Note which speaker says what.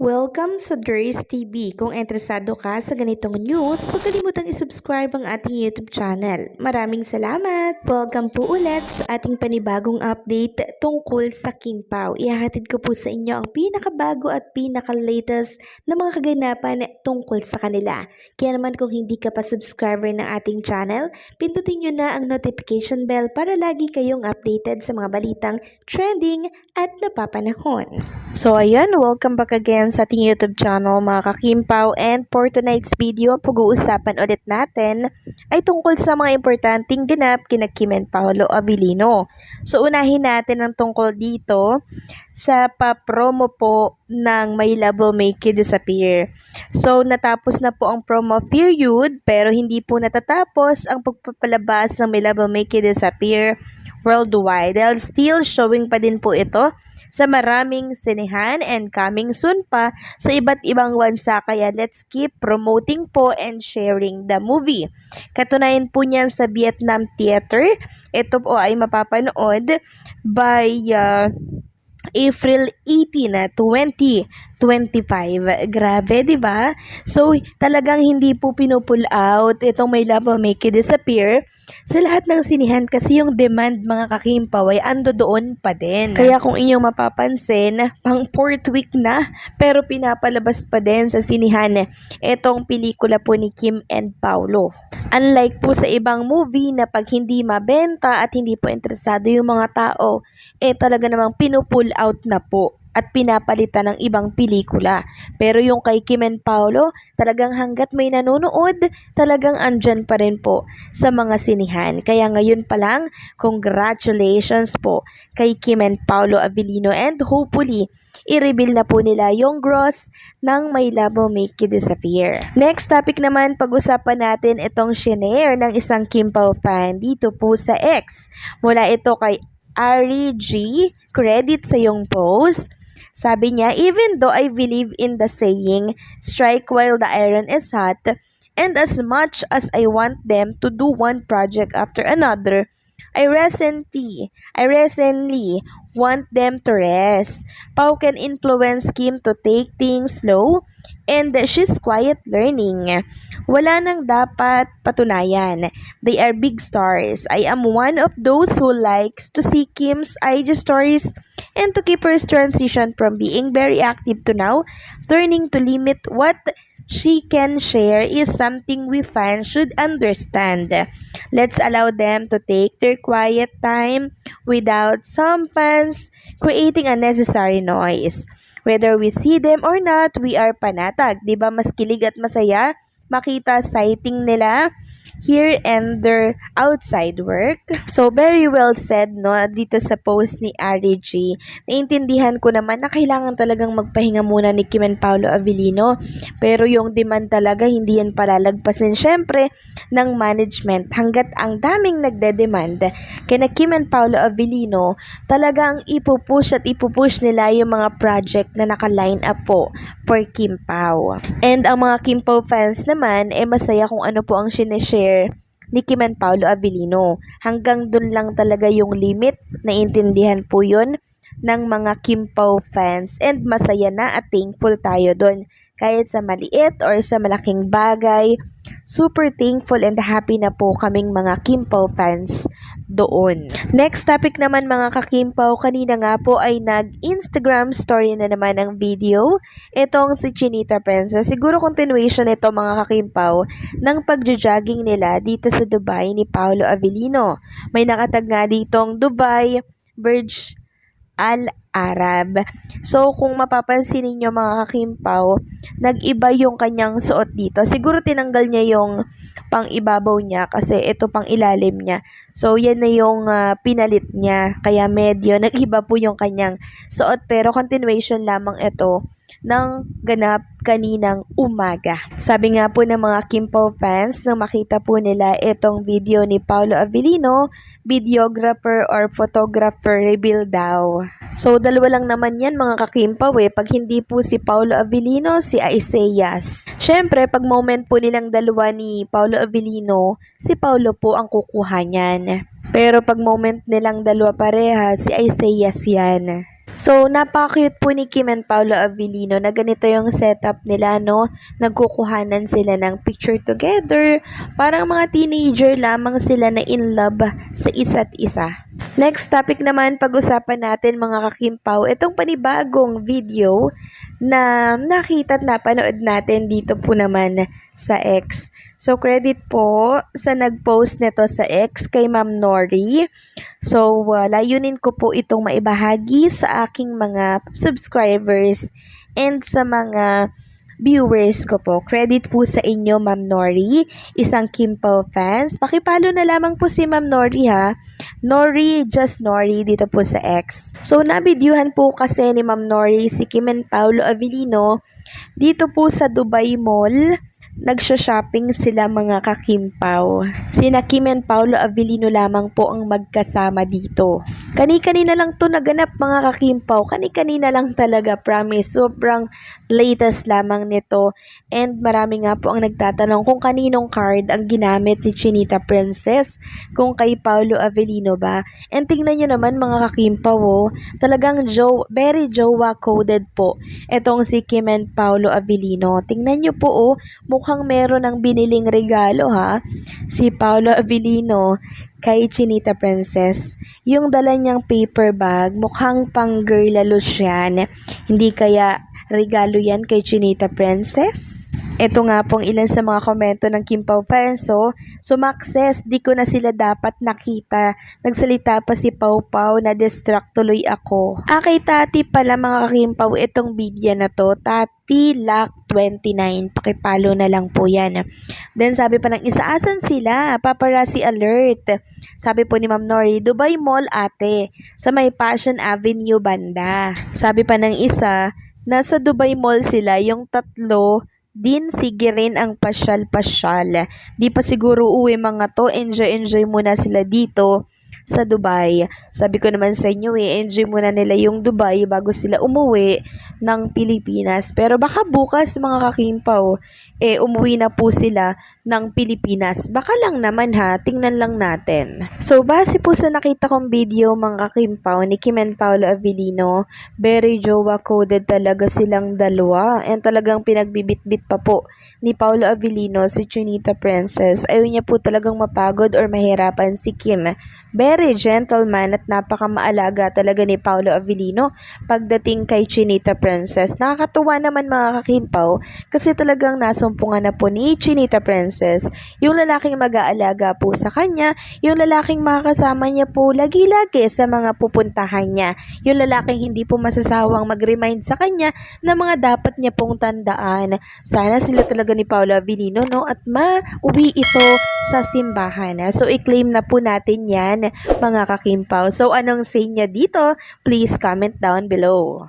Speaker 1: Welcome sa Durs TV. Kung interesado ka sa ganitong news, huwag kalimutang isubscribe ang ating YouTube channel. Maraming salamat! Welcome po ulit sa ating panibagong update tungkol sa Kim Pao. Ihahatid ko po sa inyo ang pinakabago at pinaka-latest na mga kaganapan tungkol sa kanila. Kaya naman kung hindi ka pa subscriber ng ating channel, pindutin nyo na ang notification bell para lagi kayong updated sa mga balitang trending at napapanahon. So ayan, welcome back again sa ating YouTube channel mga kakimpaw, and for tonight's video, pag-uusapan ulit natin ay tungkol sa mga importanteng ganap kina Kim and Paolo Abilino. So unahin natin ang tungkol dito sa pa-promo po ng My Love Will Make You Disappear. So natapos na po ang promo period, pero hindi po natatapos ang pagpapalabas ng My Love Will Make You Disappear worldwide. Dahil still showing pa din po ito sa maraming sinehan and coming soon pa sa iba't ibang bansa, kaya let's keep promoting po and sharing the movie. Katunayan po niyan sa Vietnam Theater, ito po ay mapapanood by April 18, 2025. Grabe, di ba? So, talagang hindi po pinupull out itong My Love Will Make You Disappear sa lahat ng sinihan kasi yung demand mga kakimpaw ay ando doon pa din. Kaya kung inyong mapapansin, pang 4th week na pero pinapalabas pa din sa sinihan itong pelikula po ni Kim and Paolo. Unlike po sa ibang movie na pag hindi mabenta at hindi po interesado yung mga tao, talaga namang pinupull out na po at pinapalitan ng ibang pelikula. Pero yung kay Kim and Paolo, talagang hanggat may nanonood, talagang andyan pa rin po sa mga sinihan. Kaya ngayon pa lang, congratulations po kay Kim and Paolo Abilino, and hopefully, i-reveal na po nila yung gross ng My Love Will Make You Disappear. Next topic naman, pag-usapan natin itong shinare ng isang Kim Pao fan dito po sa X. Mula ito kay Ari G. Credit sa yung post. Sabi niya, even though I believe in the saying, strike while the iron is hot, and as much as I want them to do one project after another, I recently want them to rest. Pao can influence Kim to take things slow, and she's quiet learning. Wala nang dapat patunayan. They are big stars. I am one of those who likes to see Kim's IG stories and to keep her transition from being very active to now turning to limit what she can share is something we fans should understand. Let's allow them to take their quiet time without some fans creating unnecessary noise. Whether we see them or not, we are panatag. Diba mas kilig at masaya makita sighting nila here and their outside work? So, very well said, no? Dito sa post ni Ari G. Naintindihan ko naman na kailangan talagang magpahinga muna ni Kim and Paolo Abilino. Pero yung demand talaga, hindi yan palalagpasin. Syempre, ng management. Hanggat ang daming nagde-demand kina Kim and Paolo Abilino, talagang ipupush nila yung mga project na naka-line up po for Kim Pao. And ang mga Kim Pao fans naman, masaya kung ano po ang sineshare ni Kim and Paolo Abilino. Hanggang dun lang talaga yung limit, naiintindihan po yun ng mga Kim Pao fans, and masaya na at thankful tayo dun. Kahit sa maliit or sa malaking bagay, super thankful and happy na po kaming mga Kim Pao fans doon. Next topic naman mga kakimpaw, kanina nga po ay nag-Instagram story na naman ang video. Itong si Chinita Princess. Siguro continuation ito mga kakimpaw ng pagjo-jogging nila dito sa Dubai ni Paolo Abilino. May nakatag nga ditong Dubai Burj Al Arab. So, kung mapapansin ninyo mga kakimpaw, nag-iba yung kanyang suot dito. Siguro tinanggal niya yung pang ibabaw niya kasi ito pang ilalim niya. So, yan na yung pinalit niya. Kaya medyo nag-iba po yung kanyang suot. Pero continuation lamang ito ng ganap kaninang umaga. Sabi nga po ng mga Kim Pao fans nang makita po nila itong video ni Paolo Abilino, videographer or photographer reveal daw. So, dalawa lang naman yan mga kakimpaw pag hindi po si Paolo Abilino, si Isaias. Syempre, pag moment po nilang dalawa ni Paolo Abilino, si Paolo po ang kukuha niyan. Pero pag moment nilang dalawa pareha, si Isaias yan. So, napaka-cute po ni Kim and Paolo Avellino na ganito yung setup nila, no? Nagkukuhanan sila ng picture together. Parang mga teenager lamang sila na in love sa isa't isa. Next topic naman, pag-usapan natin mga kakimpaw, itong panibagong video na nakita at napanood natin dito po naman sa X. So, credit po sa nag-post nito sa X kay Ma'am Nori. So, layunin ko po itong maibahagi sa aking mga subscribers and sa mga viewers ko po. Credit po sa inyo, Ma'am Nori, isang Kim Pao fans. Pakipalo na lamang po si Ma'am Nori ha. Nori, just Nori dito po sa X. So, nabidyuhan po kasi ni Ma'am Nori si Kim and Paolo Avellino dito po sa Dubai Mall. Nagsha-shopping sila mga kakimpaw. Sina Kim and Paolo Avellino lamang po ang magkasama dito. Kani-kanina lang to naganap mga kakimpaw. Kani-kanina lang talaga, promise. Sobrang latest lamang nito. And marami nga po ang nagtatanong kung kaninong card ang ginamit ni Chinita Princess. Kung kay Paolo Avellino ba. And tingnan nyo naman mga kakimpaw, oh, talagang very jowa coded po. Etong si Kim and Paolo Avellino. Tingnan nyo po, oh, mukhang meron ng biniling regalo ha, si Paolo Avellino kay Chinita Princess. Yung dala niyang paper bag, mukhang pang girlalos yan. Hindi kaya regalo yan kay Chinita Princess? Ito nga pong ilan sa mga komento ng Kim Pao fans. So, sumakses, di ko na sila dapat nakita. Nagsalita pa si Pau Pau na distract tuloy ako. Kay Tati pala mga Kim Pao, itong video na to, Tati Lock 29. Pakipalo na lang po yan. Then sabi pa ng isa, asan sila? Paparazzi alert. Sabi po ni Ma'am Nori, Dubai Mall ate, sa may Passion Avenue banda. Sabi pa ng isa, nasa Dubai Mall sila, yung tatlo din sige rin ang pasyal-pasyal. Di pa siguro uwi mga to, enjoy muna sila dito sa Dubai. Sabi ko naman sa inyo enjoy muna nila yung Dubai bago sila umuwi ng Pilipinas. Pero baka bukas mga kakimpaw, umuwi na po sila ng Pilipinas. Baka lang naman ha, tingnan lang natin. So, base po sa nakita kong video mga kakimpaw ni Kim and Paolo Avellino, very jowa coded talaga silang dalawa. And talagang pinagbibit-bit pa po ni Paolo Avellino si Chinita Princess. Ayaw niya po talagang mapagod or mahirapan si Kim. Very gentleman at napakamaalaga talaga ni Paolo Avellino pagdating kay Chinita Princess. Nakakatuwa naman mga kakimpaw kasi talagang nasumpungan na po ni Chinita Princess yung lalaking mag-aalaga po sa kanya, yung lalaking makakasama niya po lagi-lagi sa mga pupuntahan niya, yung lalaking hindi po masasawang mag-remind sa kanya na mga dapat niya pong tandaan. Sana sila talaga ni Paolo Avellino, no? At mauwi ito sa simbahan. So, i-claim na po natin yan mga kakimpaw. So, anong say niya dito? Please comment down below.